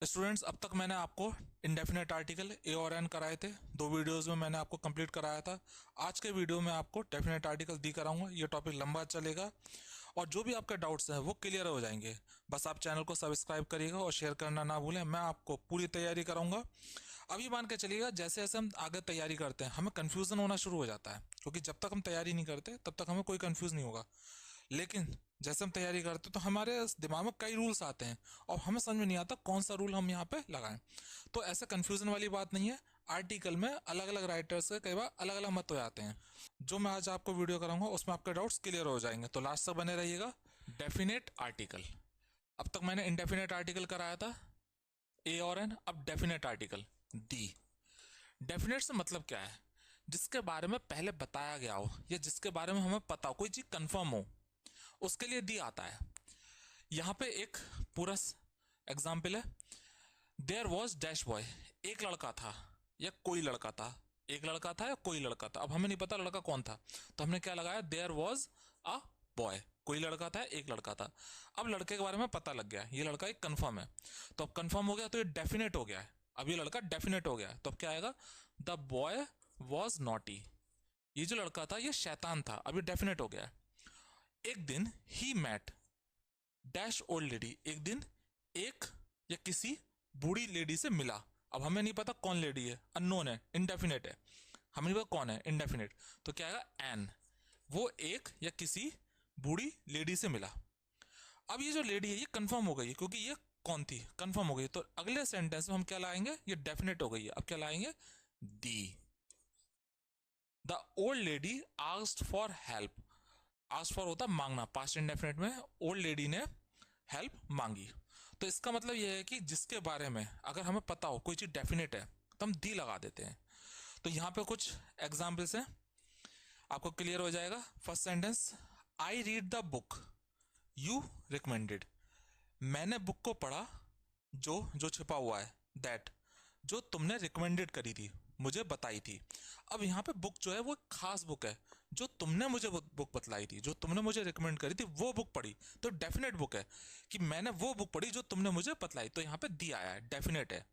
Students, अब तक मैंने आपको इंडेफिनेट आर्टिकल ए और एन कराए थे। दो वीडियोस में मैंने आपको कंप्लीट कराया था। आज के वीडियो में आपको डेफिनेट आर्टिकल दी कराऊंगा। ये टॉपिक लंबा चलेगा और जो भी आपके डाउट्स हैं वो क्लियर हो जाएंगे। बस आप चैनल को सब्सक्राइब करिएगा और शेयर करना ना भूलें। मैं आपको पूरी तैयारी कराऊंगा। अभी मान के चलिएगा, जैसे जैसे हम आगे तैयारी करते हैं हमें कन्फ्यूज़न होना शुरू हो जाता है, क्योंकि जब तक हम तैयारी नहीं करते तब तक हमें कोई कन्फ्यूज़ नहीं होगा। लेकिन जैसे हम तैयारी करते हैं तो हमारे दिमाग में कई रूल्स आते हैं और हमें समझ में नहीं आता कौन सा रूल हम यहाँ पे लगाएं। तो ऐसा कंफ्यूजन वाली बात नहीं है। आर्टिकल में अलग अलग राइटर्स के कई बार अलग अलग मत हो जाते हैं। जो मैं आज आपको वीडियो कराऊंगा उसमें आपके डाउट्स क्लियर हो जाएंगे, तो लास्ट तक बने रहिएगा। Definite article. अब तक मैंने इनडेफिनेट आर्टिकल कराया था ए और एन, अब डेफिनेट आर्टिकल दी। डेफिनेट से मतलब क्या है? जिसके बारे में पहले बताया गया हो या जिसके बारे में हमें पता हो, कोई चीज कंफर्म हो, उसके लिए दी आता है। यहां पे एक पूरा एग्जाम्पल है। There was dash boy. एक लड़का था या कोई लड़का था। एक लड़का था या कोई लड़का था, अब हमें नहीं पता लड़का कौन था, तो हमने क्या लगाया? There was a boy. कोई लड़का था, एक लड़का था। अब लड़के के बारे में पता लग गया, ये लड़का एक कंफर्म है। तो अब कंफर्म हो गया तो ये डेफिनेट हो गया है। अब ये लड़का डेफिनेट हो गया है, तो अब क्या आएगा? The boy was naughty. ये जो लड़का था ये शैतान था, अब ये डेफिनेट हो गया है। एक दिन ही मैट डैश ओल्ड लेडी। एक दिन एक या किसी बूढ़ी लेडी से मिला। अब हमें नहीं पता कौन लेडी है, अननोन है, इनडेफिनेट है। हमें नहीं पता कौन है, इनडेफिनेट। तो क्या आएगा? एन। वो एक या किसी बूढ़ी लेडी से मिला। अब ये जो लेडी है ये कंफर्म हो गई है, क्योंकि ये कौन थी, कंफर्म हो गई। तो अगले सेंटेंस में हम क्या लाएंगे? ये डेफिनेट हो गई है, अब क्या लाएंगे? दी। The old lady asked for help. Ask for होता मांगना, पास्ट इंडेफिनेट में ओल्ड लेडी ने हेल्प मांगी। तो इसका मतलब यह है कि जिसके बारे में अगर हमें पता हो कोई चीज डेफिनेट है तो हम दी लगा देते हैं। तो यहां पे कुछ एग्जाम्पल्स हैं, आपको क्लियर हो जाएगा। First sentence, I read the book you recommended. मैंने बुक को पढ़ा, जो जो छिपा हुआ है, दैट, जो तुमने रिकमेंडेड करी थी, मुझे बताई थी। अब यहाँ पे बुक जो है वो एक खास बुक है, जो तुमने मुझे बुक बतलाई थी, जो तुमने मुझे रिकमेंड करी थी वो बुक पढ़ी। तो डेफिनेट बुक है कि मैंने वो बुक पढ़ी जो तुमने मुझे बतलाई, तो यहाँ पे दी आया है, डेफिनेट है।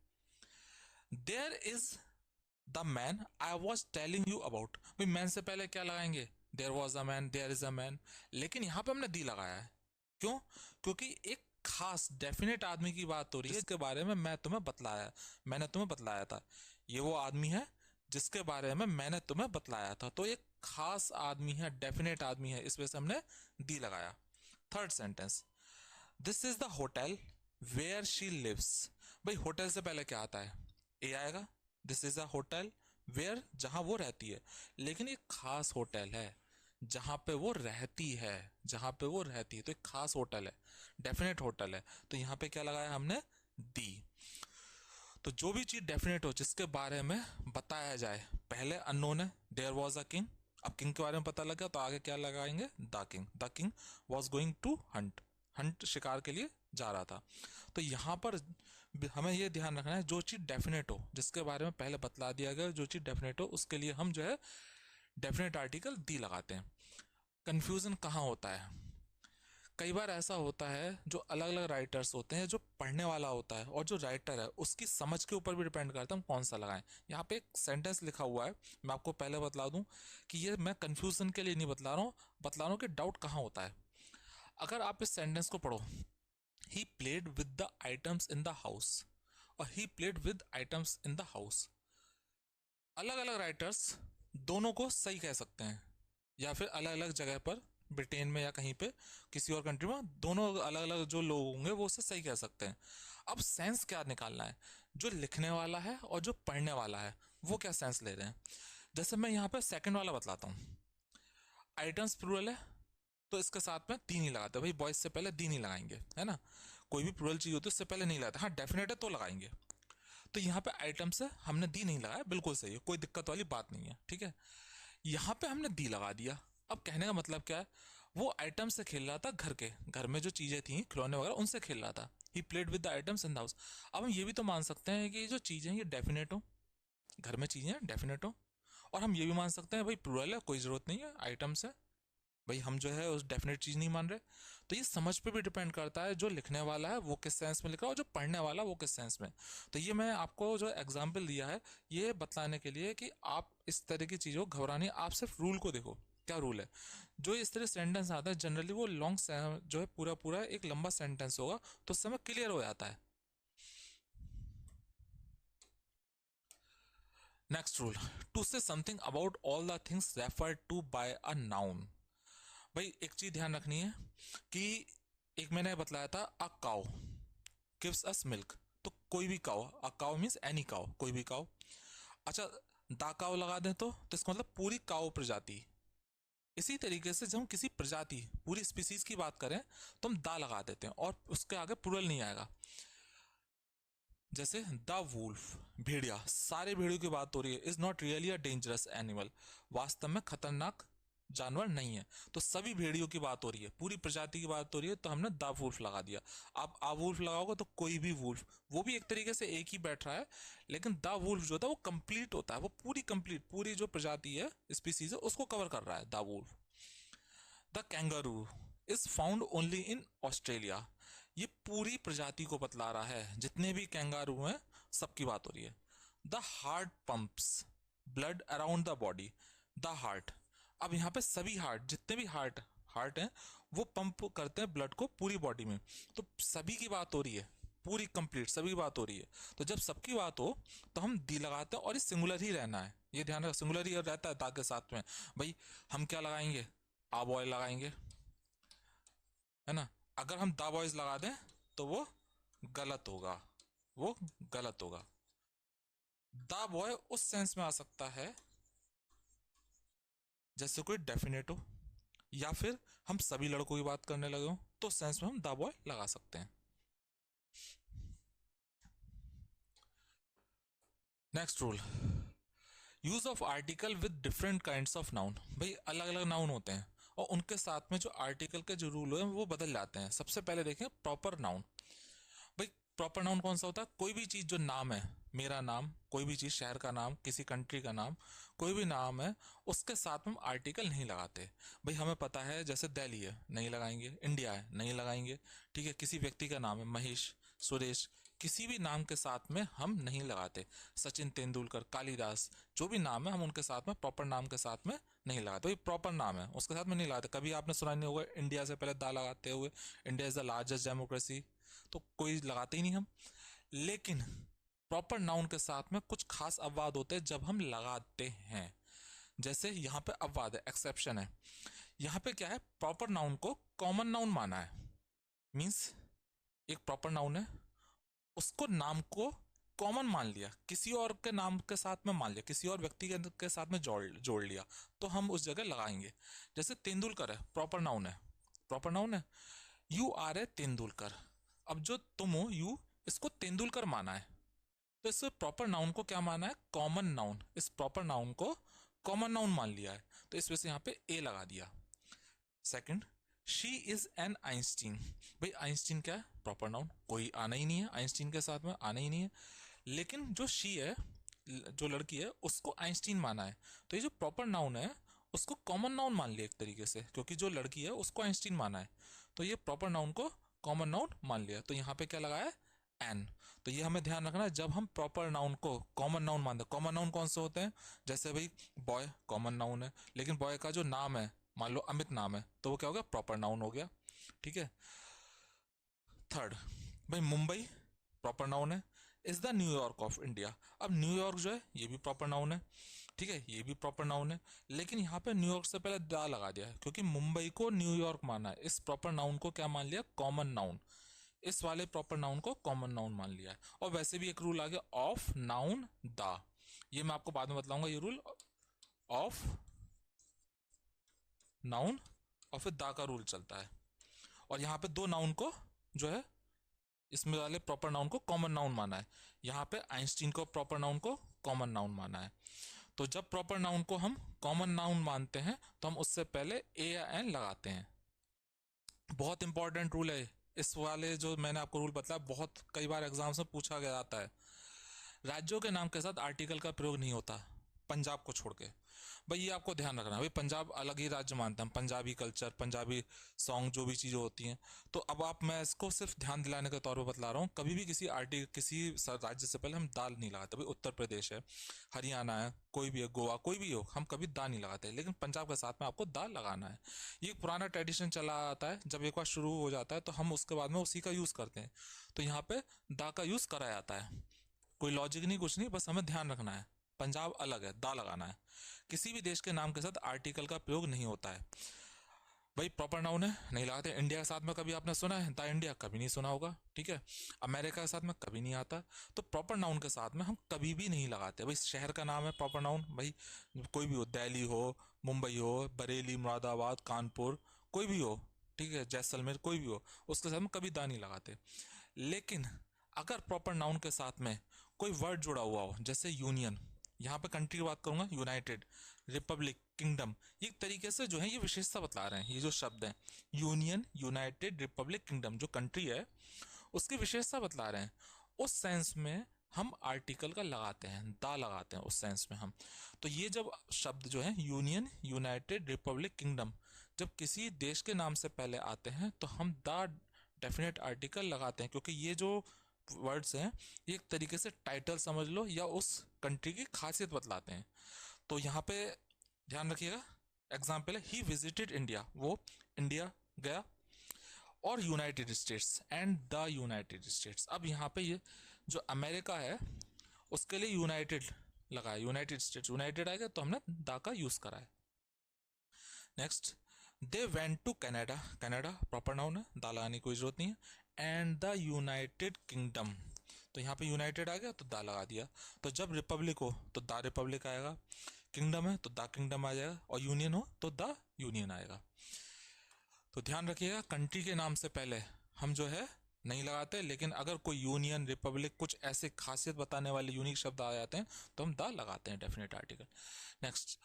There is the man I was telling you about. भाई मैन से पहले क्या लगाएंगे? There was a man, there is a man. लेकिन यहाँ पे हमने दी लगाया है, क्यों? क्योंकि एक खास डेफिनेट आदमी की बात हो रही है जिसके बारे में मैंने तुम्हें बतलाया था। ये वो आदमी है जिसके बारे में मैंने तुम्हें बतलाया था। तो एक खास आदमी है, डेफिनेट आदमी है, इस वजह से हमने दी लगाया। Third sentence, this is the hotel where she lives. भाई होटल से पहले क्या आता है? ए आएगा। This is a hotel where, जहां वो रहती है। लेकिन एक खास होटल है जहां पे वो रहती है, जहां पे वो रहती है, तो एक खास होटल है, डेफिनेट होटल है। तो यहां पे क्या लगाया हमने? दी। तो जो भी चीज डेफिनेट हो, जिसके बारे में बताया जाए, पहले अननोन है, देयर वॉज अ किंग। अब किंग के बारे में पता लगा तो आगे क्या लगाएंगे? The king. The king was going to hunt. Hunt, शिकार के लिए जा रहा था। तो यहां पर हमें यह ध्यान रखना है, जो चीज डेफिनेट हो, जिसके बारे में पहले बतला दिया गया, जो चीज डेफिनेट हो, उसके लिए हम जो है डेफिनेट आर्टिकल दी लगाते हैं। कंफ्यूजन कहाँ होता है? कई बार ऐसा होता है, जो अलग अलग राइटर्स होते हैं, जो पढ़ने वाला होता है और जो राइटर है उसकी समझ के ऊपर भी डिपेंड करता है हम कौन सा लगाएं। यहाँ पे एक सेंटेंस लिखा हुआ है, मैं आपको पहले बतला दूं कि ये मैं कंफ्यूजन के लिए नहीं बतला रहा हूँ, बतला रहा हूँ कि डाउट कहाँ होता है। अगर आप इस सेंटेंस को पढ़ो, he played with the items in the house और he played with items in the house, अलग अलग राइटर्स दोनों को सही कह सकते हैं, या फिर अलग अलग जगह पर ब्रिटेन में या कहीं पे किसी और कंट्री में दोनों अलग अलग जो लोग होंगे वो उसे सही कह सकते हैं। अब सेंस क्या निकालना है? जो लिखने वाला है और जो पढ़ने वाला है वो क्या सेंस ले रहे हैं। जैसे मैं यहाँ पे सेकंड वाला बतलाता हूँ। आइटम्स प्लूरल है तो इसके साथ में दी नहीं लगाते भाई, बॉयज से पहले दी नहीं लगाएंगे, है ना। कोई भी प्लूरल चीज होती है उससे पहले नहीं लगाते। हाँ डेफिनेट है तो लगाएंगे। तो यहाँ पे आइटम से हमने दी नहीं लगाया, बिल्कुल सही है, कोई दिक्कत वाली बात नहीं है, ठीक है। यहाँ पे हमने दी लगा दिया। अब कहने का मतलब क्या है? वो आइटम से खेल रहा था, घर में जो चीजें थी, खिलौने वगैरह, उनसे खेल रहा था। ही played with the items in the house. अब हम ये भी तो मान सकते हैं कि ये जो चीजें हैं ये डेफिनेट हो, घर में चीजें डेफिनेट हो। और हम ये भी मान सकते हैं भाई प्लूरल है, कोई जरूरत नहीं है आइटम से, भाई हम जो है उस डेफिनेट चीज़ नहीं मान रहे। तो ये समझ पे भी डिपेंड करता है, जो लिखने वाला है वो किस सेंस में लिख रहा है और जो पढ़ने वाला वो किस सेंस में। तो ये मैं आपको जो एग्जाम्पल दिया है ये बताने के लिए कि आप इस तरह की चीज़ों को घबरानी, आप सिर्फ रूल को देखो। क्या रूल है? जो इस तरह सेंटेंस आता है जनरली वो लॉन्ग जो है पूरा पूरा एक लंबा सेंटेंस होगा, तो उस समय क्लियर हो जाता है। Next rule, to say something about all the things referred to by a noun. भाई एक चीज ध्यान रखनी है कि एक मैंने बताया था a cow gives us milk, तो कोई भी cow, a cow means any cow, कोई भी काउ। अच्छा, दा काउ लगा दें तो इसका मतलब पूरी काउ प्रजाति। इसी तरीके से जब हम किसी प्रजाति पूरी स्पीसीज की बात करें तो हम दा लगा देते हैं और उसके आगे प्लूरल नहीं आएगा। जैसे द वुल्फ, भेड़िया, सारे भेड़ियों की बात हो रही है, is not really a dangerous animal, वास्तव में खतरनाक जानवर नहीं है। तो सभी भेड़ियों की बात हो रही है, पूरी प्रजाति की बात हो रही है, तो हमने द वुल्फ लगा दिया। आप आ वुल्फ लगाओगे तो कोई भी वुल्फ, वो भी एक तरीके से एक ही बैठ रहा है, लेकिन द वुल्फ जो होता है वो कंप्लीट होता है, वो पूरी कंप्लीट पूरी जो प्रजाति है स्पीसीज है उसको कवर कर रहा है the wolf. The kangaroo is found only in Australia, ये पूरी प्रजाति को बतला रहा है, जितने भी कैंगारू हैं सबकी बात हो रही है। The heart pumps blood around the body, the heart, अब यहाँ पे सभी हार्ट, जितने भी हार्ट हार्ट हैं वो पंप करते हैं ब्लड को पूरी बॉडी में, तो सभी की बात हो रही है, पूरी कंप्लीट सभी की बात हो रही है। तो जब सबकी बात हो तो हम दी लगाते हैं और ये सिंगुलर ही रहना है, ये ध्यान रखो सिंगुलर ही रहता है ताकि साथ में। भाई हम क्या लगाएंगे? आ बॉय लगाएंगे, है ना। अगर हम द बॉयज लगा दें तो वो गलत होगा, वो गलत होगा। द बॉय उस सेंस में आ सकता है जैसे कोई डेफिनेट हो, या फिर हम सभी लड़कों की बात करने लगे हो तो सेंस में हम द बॉय लगा सकते हैं। Next rule, use of article with different kinds of noun. भाई अलग अलग नाउन होते हैं और उनके साथ में जो आर्टिकल के जो रूल है वो बदल जाते हैं। सबसे पहले देखें प्रॉपर नाउन। भाई प्रॉपर नाउन कौन सा होता है? कोई भी चीज जो नाम है, मेरा नाम, कोई भी चीज, शहर का नाम, किसी कंट्री का नाम, कोई भी नाम है, उसके साथ में हम आर्टिकल नहीं लगाते। भाई हमें पता है जैसे दिल्ली है नहीं लगाएंगे, इंडिया है नहीं लगाएंगे, ठीक है। किसी व्यक्ति का नाम है महेश, सुरेश, किसी भी नाम के साथ में हम नहीं लगाते। सचिन तेंदुलकर, कालिदास, जो भी नाम है हम उनके साथ में प्रॉपर नाम के साथ में नहीं लगाते। भाई प्रॉपर नाम है उसके साथ में नहीं लगाते। कभी आपने सुना नहीं होगा इंडिया से पहले दा लगाते हुए, India is the largest democracy, तो कोई लगाते ही नहीं हम। लेकिन प्रॉपर नाउन के साथ में कुछ खास अपवाद होते हैं जब हम लगाते हैं। जैसे यहाँ पे अपवाद है, एक्सेप्शन है। यहाँ पे क्या है, प्रॉपर नाउन को कॉमन नाउन माना है। मीन्स एक प्रॉपर नाउन है, उसको नाम को कॉमन मान लिया, किसी और के नाम के साथ में मान लिया, किसी और व्यक्ति के साथ में जोड़ जोड़ लिया, तो हम उस जगह लगाएंगे। जैसे तेंदुलकर है, प्रॉपर नाउन है, प्रॉपर नाउन है। यू आर ए तेंदुलकर, अब जो तुम हो यू, इसको तेंदुलकर माना है, तो इस प्रॉपर नाउन को क्या माना है? Common noun. इस प्रॉपर नाउन को कॉमन नाउन मान लिया है, तो इस वजह से यहाँ पे ए लगा दिया। Second, she is an Einstein. भाई आइंस्टीन क्या है? प्रॉपर नाउन, कोई आना ही नहीं है आइंस्टीन के साथ में, आना ही नहीं है। लेकिन जो शी है, जो लड़की है, उसको आइंस्टीन माना है, तो ये जो प्रॉपर नाउन है उसको कॉमन नाउन मान लिया एक तरीके से, क्योंकि जो लड़की है उसको आइंस्टीन माना है, तो ये प्रॉपर नाउन को कॉमन नाउन मान लिया। तो यहाँ पे क्या लगाया? एन। तो ये हमें ध्यान रखना है जब हम प्रॉपर नाउन को कॉमन नाउन मानते हैं। कॉमन नाउन कौन से होते हैं? जैसे भाई बॉय कॉमन नाउन है, लेकिन बॉय का जो नाम है, मान लो अमित नाम है, तो वो क्या हो गया? प्रॉपर नाउन हो गया, ठीक है। थर्ड, भाई मुंबई प्रॉपर नाउन है, is the New York of India. अब न्यूयॉर्क जो है ये भी प्रॉपर नाउन है, ठीक है, ये भी प्रॉपर नाउन है, लेकिन यहाँ पे न्यूयॉर्क से पहले द लगा दिया है क्योंकि मुंबई को न्यूयॉर्क माना है। इस प्रॉपर नाउन को क्या मान लिया? Common noun. इस वाले प्रॉपर नाउन को कॉमन नाउन मान लिया है। और वैसे भी एक रूल आ गया ऑफ नाउन द, ये मैं आपको बाद में बतलाऊंगा ये रूल। ऑफ नाउन और फिर द का रूल चलता है। और यहाँ पे दो नाउन को जो है इसमें वाले प्रॉपर नाउन को कॉमन नाउन माना है। यहाँ पे आइंस्टीन को प्रॉपर नाउन को कॉमन नाउन माना है। तो जब प्रॉपर नाउन को हम कॉमन नाउन मानते हैं तो हम उससे पहले ए या एन लगाते हैं। बहुत इंपॉर्टेंट रूल है इस वाले, जो मैंने आपको रूल बताया, बहुत कई बार एग्जाम्स में पूछा गया आता है। राज्यों के नाम के साथ आर्टिकल का प्रयोग नहीं होता। पंजाब को छोड़ के। भाई ये आपको ध्यान रखना है, भाई पंजाब अलग ही राज्य मानते हैं, पंजाबी कल्चर, पंजाबी सॉन्ग, जो भी चीज़ें होती हैं। तो अब मैं इसको सिर्फ ध्यान दिलाने के तौर पे बतला रहा हूँ, कभी भी किसी राज्य से पहले हम दाल नहीं लगाते। भाई उत्तर प्रदेश है, हरियाणा है, कोई भी है, गोवा, कोई भी हो, हम कभी दाल नहीं लगाते, लेकिन पंजाब के साथ में आपको दाल लगाना है। ये एक पुराना ट्रेडिशन चला आता है, जब एक बार शुरू हो जाता है तो हम उसके बाद में उसी का यूज़ करते हैं। तो यहाँ पे दा का यूज़ करा जाता है, कोई लॉजिक नहीं, कुछ नहीं, बस हमें ध्यान रखना है, पंजाब अलग है, दा लगाना है। किसी भी देश के नाम के साथ आर्टिकल का प्रयोग नहीं होता है। भाई प्रॉपर नाउन है, नहीं लगाते। इंडिया के साथ में कभी आपने सुना है द इंडिया? कभी नहीं सुना होगा, ठीक है। अमेरिका के साथ में कभी नहीं आता। तो प्रॉपर नाउन के साथ में हम कभी भी नहीं लगाते। भाई शहर का नाम है प्रॉपर नाउन, भाई कोई भी हो, दिल्ली हो, मुंबई हो, बरेली, मुरादाबाद, कानपुर, कोई भी हो, ठीक है, जैसलमेर, कोई भी हो, उसके साथ में कभी दा नहीं लगाते। लेकिन अगर प्रॉपर नाउन के साथ में कोई वर्ड जुड़ा हुआ हो, जैसे यूनियन, यहाँ पे कंट्री की बात करूंगा, यूनाइटेड, रिपब्लिक, किंगडम, ये एक तरीके से जो है ये विशेषता बतला रहे हैं। ये जो शब्द हैं यूनियन, यूनाइटेड, रिपब्लिक, किंगडम, जो कंट्री है उसकी विशेषता बतला रहे हैं। उस सेंस में हम आर्टिकल का लगाते हैं, दा लगाते हैं उस सेंस में हम। तो ये जब शब्द जो है यूनियन, यूनाइटेड, रिपब्लिक, किंगडम, जब किसी देश के नाम से पहले आते हैं तो हम दा डेफिनेट आर्टिकल लगाते हैं, क्योंकि ये जो वर्ड्स हैं ये एक तरीके से टाइटल समझ लो या उस कंट्री की खासियत बतलाते हैं। तो यहाँ पे ध्यान रखिएगा, एग्जाम्पल है ही विजिटेड इंडिया, वो इंडिया गया, और United states, and the United states. अब यहाँ पे ये जो अमेरिका है उसके लिए यूनाइटेड लगाया, यूनाइटेड स्टेट्स, यूनाइटेड आएगा तो हमने द का यूज करा है। Next, they went to Canada, Canada proper noun है, दा लगाने की कोई जरूरत नहीं है। एंड द यूनाइटेड किंगडम, तो यहाँ पे यूनाइटेड आ गया तो दा लगा दिया। तो जब रिपब्लिक हो तो द रिपब्लिक आएगा, किंगडम है तो द किंगडम आ जाएगा, और यूनियन हो तो द यूनियन आएगा। तो ध्यान रखिएगा, कंट्री के नाम से पहले हम जो है नहीं लगाते, लेकिन अगर कोई यूनियन, रिपब्लिक, कुछ ऐसे खासियत बताने वाले यूनिक शब्द आ जाते हैं तो हम द लगाते हैं, डेफिनेट आर्टिकल। नेक्स्ट,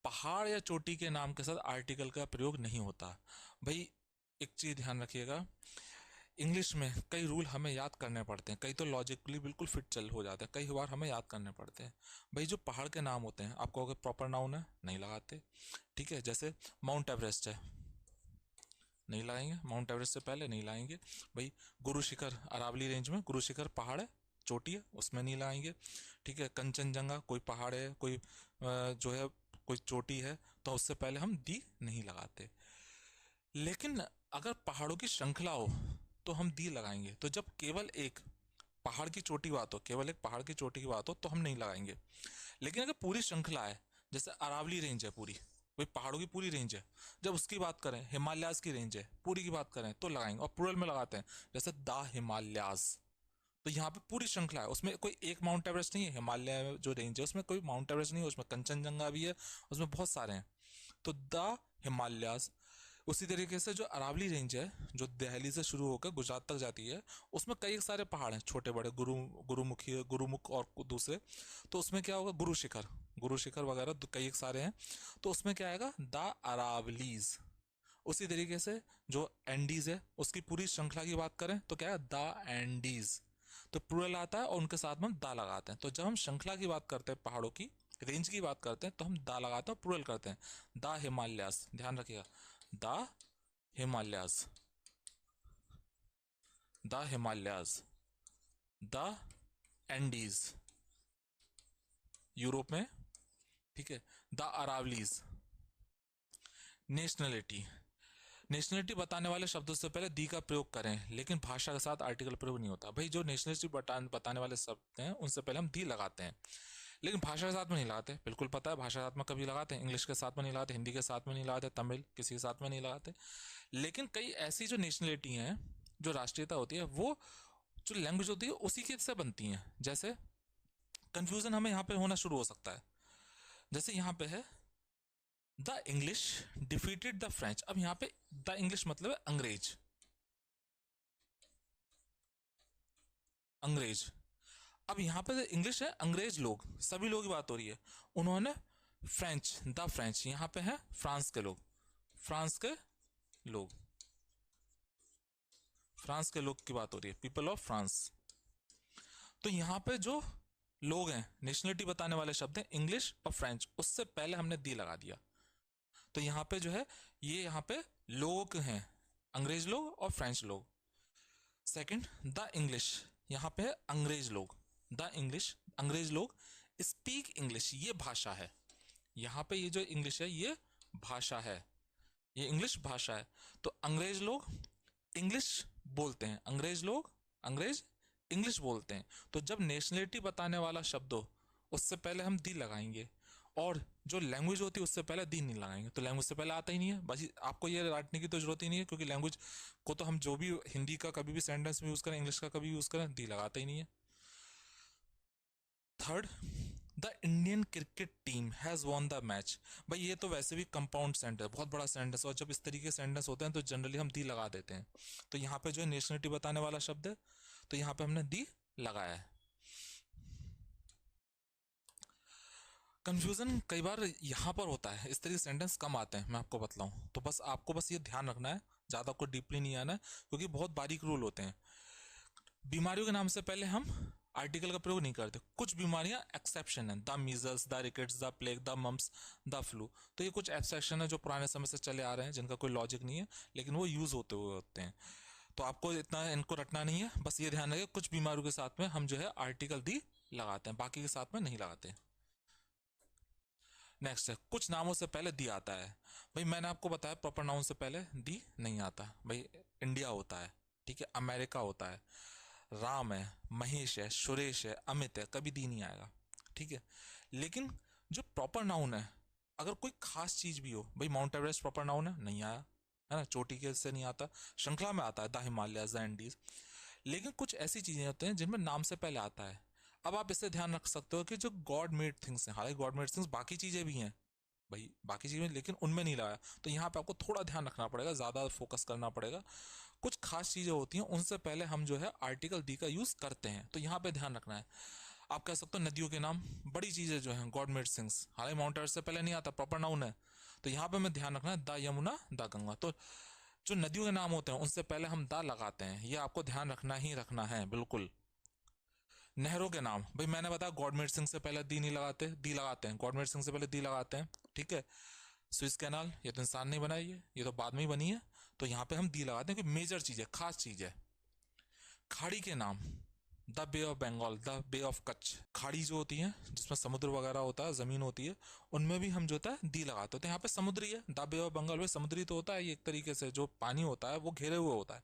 पहाड़ या चोटी के नाम के साथ आर्टिकल का प्रयोग नहीं होता। भाई एक चीज ध्यान रखिएगा, इंग्लिश में कई रूल हमें याद करने पड़ते हैं, कई तो लॉजिकली बिल्कुल फिट चल हो जाते हैं, कई बार हमें याद करने पड़ते हैं। भाई जो पहाड़ के नाम होते हैं, आपको अगर प्रॉपर नाउन है नहीं लगाते, ठीक है। जैसे माउंट एवरेस्ट है, नहीं लगाएंगे, माउंट एवरेस्ट से पहले नहीं लगाएंगे। भाई गुरु शिखर, अरावली रेंज में गुरु शिखर पहाड़ है, चोटी है, उसमें नहीं लगाएंगे, ठीक है। कंचनजंगा कोई पहाड़ है, कोई जो है कोई चोटी है, तो उससे पहले हम दी नहीं लगाते। लेकिन अगर पहाड़ों की श्रृंखला हो तो हम दी लगाएंगे। तो जब केवल एक पहाड़ की चोटी बात हो, केवल एक पहाड़ की चोटी की बात हो तो हम नहीं लगाएंगे। लेकिन अगर पूरी श्रृंखला है, जैसे अरावली रेंज है पूरी, वही पहाड़ों की पूरी रेंज है, जब उसकी बात करें, हिमालयाज की रेंज है पूरी की बात करें तो लगाएंगे, और प्लूरल में लगाते हैं, जैसे द हिमालयाज। तो यहाँ पे पूरी श्रृंखला है, उसमें कोई एक माउंट एवरेस्ट नहीं है, हिमालय जो रेंज है उसमें कोई माउंट एवरेस्ट नहीं है, उसमें कंचनजंगा भी है, उसमें बहुत सारे हैं। तो द हिमालयाज। उसी तरीके से जो अरावली रेंज है, जो दिल्ली से शुरू होकर गुजरात तक जाती है, उसमें कई सारे पहाड़ हैं, छोटे बड़े, गुरुमुखी, गुरुमुख और दूसरे। तो उसमें क्या होगा, गुरु शिखर वगैरह कई एक सारे हैं, तो उसमें क्या आएगा, द अरावलीज। उसी तरीके से जो एंडीज है उसकी पूरी श्रृंखला की बात करें तो क्या है, द एंडीज। तो प्लूरल आता है और उनके साथ में हम दा लगाते हैं। तो जब हम श्रृंखला की बात करते हैं, पहाड़ों की रेंज की बात करते हैं, तो हम दा लगाते हैं और प्लूरल करते हैं, द हिमालयास। ध्यान रखिएगा, the Himalayas, the Himalayas, the Andes Europe में, ठीक है, द अरावलीज। नेशनलिटी, नेशनलिटी बताने वाले शब्दों से पहले दी का प्रयोग करें, लेकिन भाषा के साथ आर्टिकल प्रयोग नहीं होता। भाई जो नेशनलिटी बताने वाले शब्द हैं उनसे पहले हम दी लगाते हैं, लेकिन भाषा के साथ में नहीं लगाते। बिल्कुल पता है, भाषा के साथ में कभी लगाते हैं, इंग्लिश के साथ में नहीं लगाते, हिंदी के साथ में नहीं लगाते, तमिल किसी के साथ में नहीं लगाते। लेकिन कई ऐसी जो नेशनलिटी हैं, जो राष्ट्रीयता होती है, वो जो लैंग्वेज होती है उसी के से बनती हैं। जैसे कंफ्यूजन हमें यहाँ पे होना शुरू हो सकता है, जैसे यहाँ पे है the English defeated the French. अब यहाँ पे द इंग्लिश मतलब है अंग्रेज, अंग्रेज। अब यहाँ पे इंग्लिश है, अंग्रेज लोग, सभी लोगों की बात हो रही है। उन्होंने फ्रेंच, द फ्रेंच, यहाँ पे है फ्रांस के लोग, फ्रांस के लोग, फ्रांस के लोग की बात हो रही है, पीपल ऑफ फ्रांस। तो यहाँ पे जो लोग हैं, नेशनलिटी बताने वाले शब्द हैं इंग्लिश और फ्रेंच, उससे पहले हमने दी लगा दिया। तो यहाँ पे जो है ये यहाँ पे लोग हैं, अंग्रेज लोग और फ्रेंच लोग। सेकंड, द इंग्लिश, यहाँ पे है अंग्रेज लोग। द इंग्लिश, अंग्रेज लोग। स्पीक इंग्लिश, ये भाषा है। यहाँ पे ये जो इंग्लिश है ये भाषा है, ये इंग्लिश भाषा है। तो अंग्रेज लोग इंग्लिश बोलते हैं, अंग्रेज लोग, अंग्रेज इंग्लिश बोलते हैं। तो जब नेशनलिटी बताने वाला शब्द हो उससे पहले हम दी लगाएंगे, और जो लैंग्वेज होती है उससे पहले दी नहीं लगाएंगे। तो लैंग्वेज से पहले आता ही नहीं है, बस आपको ये रटने की तो जरूरत ही नहीं है, क्योंकि लैंग्वेज को तो हम जो भी हिंदी का कभी भी सेंटेंस में यूज करें, इंग्लिश का कभी यूज करें, दी लगाते ही नहीं है। Third, the Indian cricket team has won the match. भाई ये तो वैसे भी कंपाउंड सेंटेंस, बहुत बड़ा सेंटेंस, और जब इस तरीके के सेंटेंस होते हैं तो जनरली हम दी लगा देते हैं। तो यहाँ पे जो है नेशनलिटी बताने वाला शब्द है, तो यहाँ पे हमने दी लगाया है। कंफ्यूजन कई बार यहाँ पर होता है, इस तरीके सेंटेंस कम आते हैं, मैं आपको बतलाऊं। तो बस आपको बस ये ध्यान रखना है, ज़्यादा आपको डीपली नहीं आना है, क्योंकि बहुत बारीक रूल होते हैं। बीमारियों के नाम से पहले हम आर्टिकल का प्रयोग नहीं करते। कुछ बीमारियां एक्सेप्शन है, the measles, the rickets, the plague, the mumps, the flu. तो ये कुछ एक्सेप्शन है जो पुराने समय से चले आ रहे हैं, जिनका कोई लॉजिक नहीं है, लेकिन वो यूज होते हुए होते हैं। तो आपको इतना इनको रटना नहीं है, बस ये ध्यान रखिए कुछ बीमारियों के साथ में हम जो है आर्टिकल दी लगाते हैं, बाकी के साथ में नहीं लगाते। नेक्स्ट है, कुछ नामों से पहले दी आता है। भाई मैंने आपको बताया प्रॉपर नाउन से पहले दी नहीं आता। भाई इंडिया होता है, ठीक है, अमेरिका होता है, राम है, महेश है, सुरेश है, अमित है, कभी दी नहीं आएगा, ठीक है। लेकिन जो प्रॉपर नाउन है, अगर कोई खास चीज भी हो, भाई माउंट एवरेस्ट प्रॉपर नाउन है, नहीं आया, है ना, चोटी के से नहीं आता, श्रृंखला में आता है द हिमालयस, द एंडीज। लेकिन कुछ ऐसी चीजें होती हैं जिनमें नाम से पहले आता है। अब आप इससे ध्यान रख सकते हो कि जो गॉड मेड थिंग्स हैं, हालांकि गॉड मेड थिंग्स बाकी चीजें भी हैं भाई, बाकी चीजें, लेकिन उनमें नहीं लाया। तो यहाँ पे आपको थोड़ा ध्यान रखना पड़ेगा, ज्यादा फोकस करना पड़ेगा। कुछ खास चीजें होती हैं उनसे पहले हम जो है आर्टिकल दी का यूज करते हैं, तो यहाँ पे ध्यान रखना है। आप कह सकते हो नदियों के नाम, बड़ी चीजें जो हैं गॉड मेड थिंग्स, हालांकि माउंट एवरेस्ट से पहले नहीं आता, प्रॉपर नाउन है। तो यहाँ पे हमें ध्यान रखना है द यमुना, द गंगा। तो जो नदियों के नाम होते हैं उनसे पहले हम द लगाते हैं, ये आपको ध्यान रखना ही रखना है बिल्कुल। नहरों के नाम, भाई मैंने बताया गॉडमेड सिंह से पहले दी नहीं लगाते, दी लगाते हैं, गॉडमेड सिंह से पहले दी लगाते हैं, ठीक है। स्विस कैनाल, ये तो इंसान नहीं बनाई है, ये तो बाद में ही बनी है, तो यहाँ पे हम दी लगाते हैं, कि मेजर चीज है, खास चीज है। खाड़ी के नाम, the Bay of Bengal, the Bay of Kutch. खाड़ी जो होती है जिसमें समुद्र वगैरह होता है, जमीन होती है, उनमें भी हम जो होता है दी लगाते होते हैं। यहाँ पे समुद्री है, द बे ऑफ बंगाल में समुद्री तो होता है, ये एक तरीके से जो पानी होता है वो घेरे हुए होता है,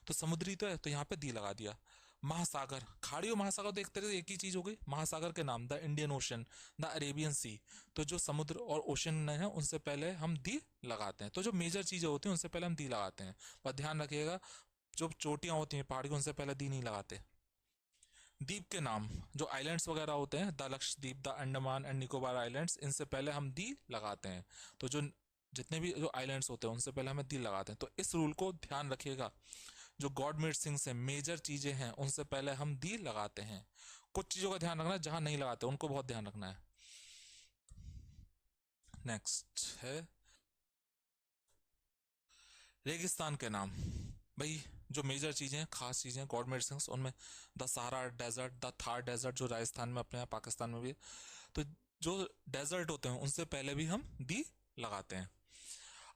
तो समुद्री तो है, तो यहाँ पे दी लगा दिया। महासागर, खाड़ी और महासागर तो एक तरह से एक ही चीज हो गई। महासागर के नाम, the Indian Ocean, the Arabian Sea. तो जो समुद्र और ओशन है उनसे पहले हम दी लगाते हैं। तो जो मेजर चीजें होती हैं उनसे पहले हम दी लगाते हैं, पर ध्यान रखिएगा जो चोटियां होती हैं पहाड़ की उनसे पहले दी नहीं लगाते। द्वीप के नाम, जो आइलैंड्स वगैरह होते हैं, the Lakshadweep, the Andaman and Nicobar islands, इनसे पहले हम दी लगाते हैं। तो जो जितने भी जो आइलैंड्स होते हैं उनसे पहले हमें दी लगाते हैं। तो इस रूल को ध्यान रखिएगा, जो गॉड मेड थिंग्स हैं, मेजर चीजें हैं, उनसे पहले हम दी लगाते हैं। कुछ चीजों का ध्यान रखना है जहां नहीं लगाते उनको बहुत ध्यान रखना है। नेक्स्ट है रेगिस्तान के नाम। भाई जो मेजर चीजें हैं, खास चीजें हैं, गॉड मेड थिंग्स, उनमें the Sahara desert, the Thar desert जो राजस्थान में अपने यहाँ पाकिस्तान में भी है, तो जो डेजर्ट होते हैं उनसे पहले भी हम दी लगाते हैं।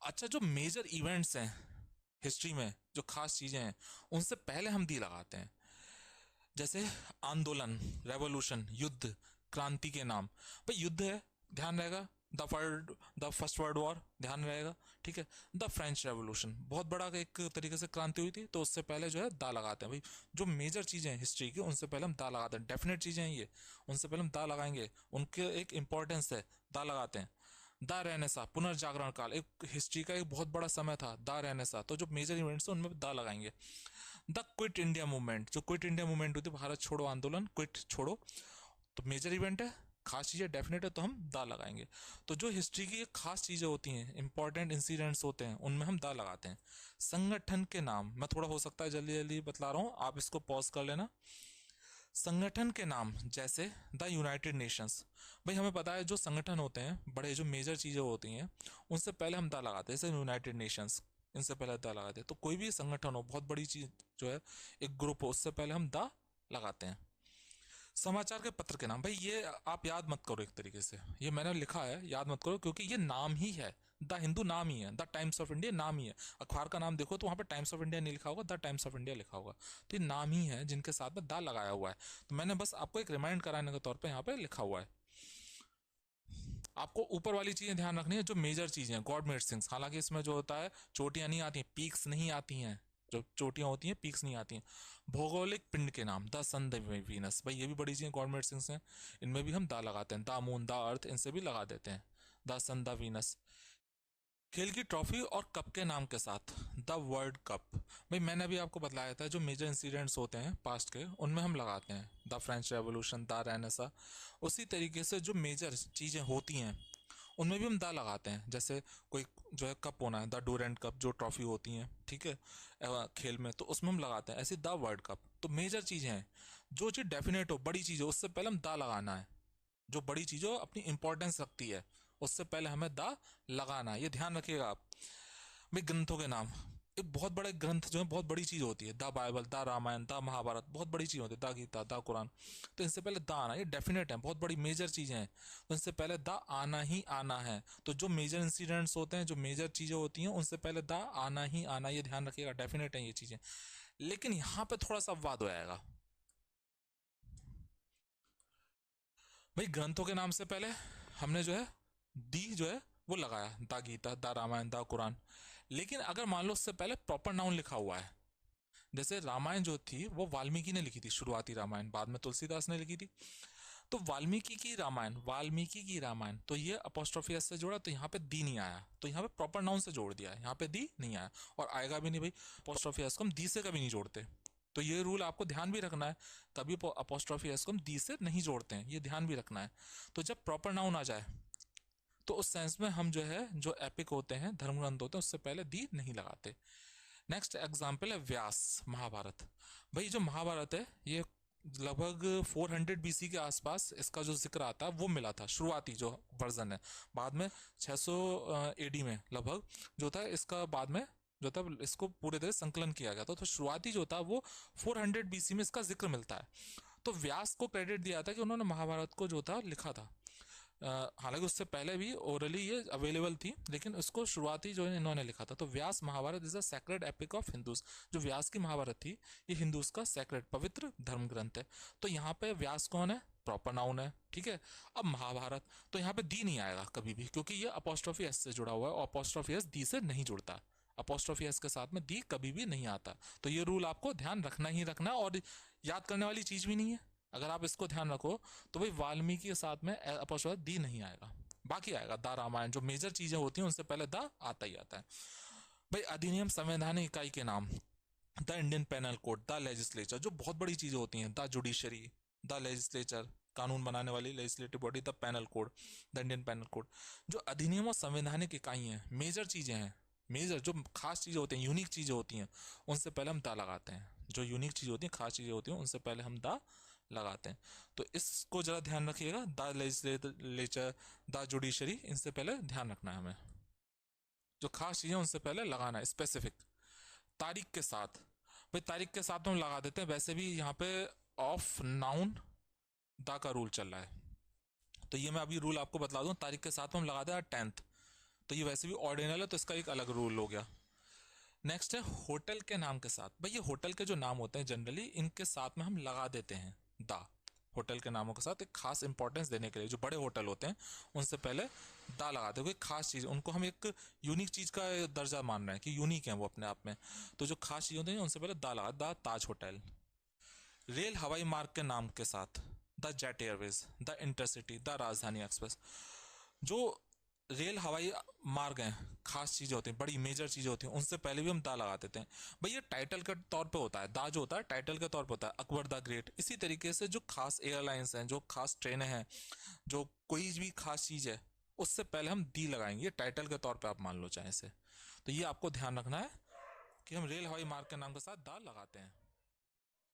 अच्छा, जो मेजर इवेंट्स हैं हिस्ट्री में, जो खास चीजें हैं, उनसे पहले हम दी लगाते हैं। जैसे आंदोलन, रेवोल्यूशन, युद्ध, क्रांति के नाम। भाई युद्ध है, ध्यान रहेगा, द फर्स्ट वर्ल्ड वॉर, ध्यान रहेगा, ठीक है। द फ्रेंच रेवोल्यूशन, बहुत बड़ा एक तरीके से क्रांति हुई थी, तो उससे पहले जो है दा लगाते हैं। भाई जो मेजर चीजें हैं हिस्ट्री की उनसे पहले हम दा लगाते हैं, डेफिनेट चीजें हैं ये, उनसे पहले हम दा लगाएंगे, उनके एक इंपॉर्टेंस है, दा लगाते हैं। द रेनेसा, पुनर्जागरण काल, एक हिस्ट्री का एक बहुत बड़ा समय था, द रेनेसा, तो जो मेजर इवेंट्स है उनमें दा लगाएंगे। द क्विट इंडिया मूवमेंट, जो क्विट इंडिया मूवमेंट हुई थी, भारत छोड़ो आंदोलन, क्विट छोड़ो, तो मेजर इवेंट है, खास चीजें डेफिनेट है, तो हम दा लगाएंगे। तो जो हिस्ट्री की खास चीजें होती हैं, इंपॉर्टेंट इंसिडेंट्स होते हैं, उनमें हम दा लगाते हैं। संगठन के नाम, मैं थोड़ा हो सकता है जल्दी जल्दी बतला रहा हूँ, आप इसको पॉज कर लेना। संगठन के नाम जैसे द यूनाइटेड नेशंस। भाई हमें पता है जो संगठन होते हैं बड़े, जो मेजर चीजें होती हैं, उनसे पहले हम दा लगाते हैं, जैसे यूनाइटेड नेशंस, इनसे पहले दा लगाते हैं। तो कोई भी संगठन हो, बहुत बड़ी चीज जो है, एक ग्रुप हो, उससे पहले हम दा लगाते हैं। समाचार के पत्र के नाम, भाई ये आप याद मत करो, एक तरीके से ये मैंने लिखा है, याद मत करो, क्योंकि ये नाम ही है, द हिंदू नाम ही है, द टाइम्स ऑफ इंडिया नाम ही है। अखबार का नाम देखो तो वहाँ पे टाइम्स ऑफ इंडिया नहीं लिखा होगा, द टाइम्स ऑफ इंडिया लिखा होगा। तो ये नाम ही है जिनके साथ में द लगाया हुआ है। तो मैंने बस आपको एक रिमाइंड कराने के तौर पर यहाँ पे लिखा हुआ है। आपको ऊपर वाली चीजें ध्यान रखनी है, जो मेजर चीजें हैं, गॉड मेड थिंग्स। हालांकि इसमें जो होता है चोटियां नहीं आती हैं, पीक्स नहीं आती हैं, जो चोटियां होती हैं पीक्स नहीं आती हैं। भौगोलिक पिंड के नाम, द सन, द वीनस, भाई ये भी बड़ी चीजें गॉड मेड थिंग्स हैं, इनमें भी हम द लगाते हैं, द मून, द अर्थ, इनसे भी लगा देते हैं, द सन, द वीनस। खेल की ट्रॉफी और कप के नाम के साथ, द वर्ल्ड कप, भाई मैंने अभी आपको बताया था जो मेजर इंसिडेंट्स होते हैं पास्ट के, उनमें हम लगाते हैं the French revolution, the Renaissance. उसी तरीके से जो मेजर चीज़ें होती हैं उनमें भी हम द लगाते हैं। जैसे कोई जो है कप होना है, द डूरेंट कप, जो ट्रॉफी होती हैं, ठीक है, खेल में, तो उसमें हम लगाते हैं। ऐसे द वर्ल्ड कप, तो मेजर चीज़ें हैं, जो चीज़ डेफिनेट हो, बड़ी चीज़ हो, उससे पहले हम द लगाना है। जो बड़ी चीज़ हो, अपनी इंपॉर्टेंस रखती है, उससे पहले हमें द लगाना है, ये ध्यान रखिएगा आप। भाई ग्रंथों के नाम, एक बहुत बड़े ग्रंथ जो है बहुत बड़ी चीज़ होती है, the Bible, the Ramayana, the Mahabharata, बहुत बड़ी चीज़ होती है, द गीता, द कुरान। तो इनसे पहले द आना, ये डेफिनेट है, बहुत बड़ी मेजर चीज़ें हैं, तो इनसे पहले द आना ही आना है। तो जो मेजर इंसिडेंट्स होते हैं, जो मेजर चीज़ें होती हैं, उनसे पहले द आना ही आना, ये ध्यान रखिएगा, डेफिनेट है ये चीज़ें। लेकिन यहाँ पे थोड़ा सा अपवाद हो जाएगा। भाई ग्रंथों के नाम से पहले हमने जो है दी जो है वो लगाया, the Gita, the Ramayana, the Quran. लेकिन अगर मान लो उससे पहले प्रॉपर नाउन लिखा हुआ है, जैसे रामायण जो थी वो वाल्मीकि ने लिखी थी, शुरुआती रामायण, बाद में तुलसीदास ने लिखी थी। तो वाल्मीकि की रामायण, वाल्मीकि की रामायण, तो ये अपोस्ट्रोफी एस से जोड़ा, तो यहाँ पे दी नहीं आया, तो यहाँ पे प्रॉपर नाउन से जोड़ दिया है, यहाँ पे दी नहीं आया और आएगा भी नहीं। भाई अपोस्ट्रोफी एस को हम दी से कभी नहीं जोड़ते, तो ये रूल आपको ध्यान भी रखना है, कभी अपोस्ट्रोफी एस को हम दी से नहीं जोड़ते हैं, ये ध्यान भी रखना है। तो जब प्रॉपर नाउन आ जाए तो उस सेंस में हम जो है, जो एपिक होते हैं, धर्म ग्रंथ होते हैं, उससे पहले दी नहीं लगाते। नेक्स्ट एग्जाम्पल है व्यास, महाभारत। भाई जो महाभारत है ये लगभग 400 बीसी के आसपास इसका जो जिक्र आता है वो मिला था, शुरुआती जो वर्जन है। बाद में 600 एडी में लगभग जो था इसका, बाद में जो था इसको पूरे तरह संकलन किया गया था। तो शुरुआती जो था वो 400 बीसी में इसका जिक्र मिलता है। तो व्यास को क्रेडिट दिया था कि उन्होंने महाभारत को जो था लिखा था। हालांकि उससे पहले भी ओरली ये अवेलेबल थी, लेकिन उसको शुरुआती जो है इन्होंने लिखा था। तो Vyasa Mahabharata is a sacred epic of Hindus. जो व्यास की महाभारत थी ये हिंदूज का सैक्रेड पवित्र धर्म ग्रंथ है। तो यहाँ पे व्यास कौन है, प्रॉपर नाउन है, ठीक है। अब महाभारत, तो यहाँ पे दी नहीं आएगा कभी भी, क्योंकि ये अपोस्ट्रोफी एस से जुड़ा हुआ है और अपोस्ट्रोफी एस दी से नहीं जुड़ता। अपोस्ट्रोफी एस के साथ में दी कभी भी नहीं आता। तो ये रूल आपको ध्यान रखना ही रखना, और याद करने वाली चीज भी नहीं है। अगर आप इसको ध्यान रखो तो भाई वाल्मीकि के साथ में अपोस्ट्रोफी दी नहीं आएगा, बाकी आएगा द रामायण, जो मेजर चीजें होती हैं उनसे पहले द आता ही आता है। भाई अधिनियम, संवैधानिक इकाई के नाम, the Indian penal code, the legislature, जो बहुत बड़ी चीजें होती हैं, द जुडिशरी, द लेजिस्लेचर, कानून बनाने वाली legislative body, the penal code, the Indian penal code. जो अधिनियम और संवैधानिक इकाई हैं, मेजर चीजें हैं, मेजर जो खास चीजें होती हैं, यूनिक चीजें होती हैं, उनसे पहले हम द लगाते हैं। जो यूनिक चीज होती हैं, खास चीजें होती हैं, उनसे पहले हम द लगाते हैं। तो इसको जरा ध्यान रखिएगा, द लेजिस्लेचर, द जुडिशरी, इनसे पहले ध्यान रखना है हमें, जो खास चीजें उनसे पहले लगाना है, स्पेसिफिक। तारीख के साथ, भाई तारीख के साथ हम लगा देते हैं, वैसे भी यहाँ पे ऑफ नाउन द का रूल चल रहा है, तो ये मैं अभी रूल आपको बता दूं, तारीख के साथ हम लगा दें 10th, तो ये वैसे भी ऑर्डिनल है, तो इसका एक अलग रूल हो गया। नेक्स्ट है होटल के नाम के साथ। भाई ये होटल के जो नाम होते हैं जनरली इनके साथ में हम लगा देते हैं द, होटल के नामों के साथ एक खास इंपॉर्टेंस देने के लिए। जो बड़े होटल होते हैं उनसे पहले द लगाते हैं, कोई खास चीज़, उनको हम एक यूनिक चीज़ का दर्जा मान रहे हैं कि यूनिक है वो अपने आप में, तो जो खास चीज़ होती हैं उनसे पहले द लगा, द ताज होटल। रेल हवाई मार्ग के नाम के साथ, the jet Airways, the intercity, the राजधानी एक्सप्रेस। जो रेल हवाई मार्ग हैं, खास चीज़ें होती हैं, बड़ी मेजर चीज़ें होती हैं, उनसे पहले भी हम दा लगा देते हैं। भाई ये टाइटल के तौर पे होता है, दा जो होता है टाइटल के तौर पे होता है, अकबर द ग्रेट। इसी तरीके से जो खास एयरलाइंस हैं, जो खास ट्रेनें हैं, जो कोई भी खास चीज़ है, उससे पहले हम दी लगाएंगे, टाइटल के तौर पर आप मान लो चाहे से। तो ये आपको ध्यान रखना है कि हम रेल हवाई मार्ग के नाम के साथ दा लगाते हैं।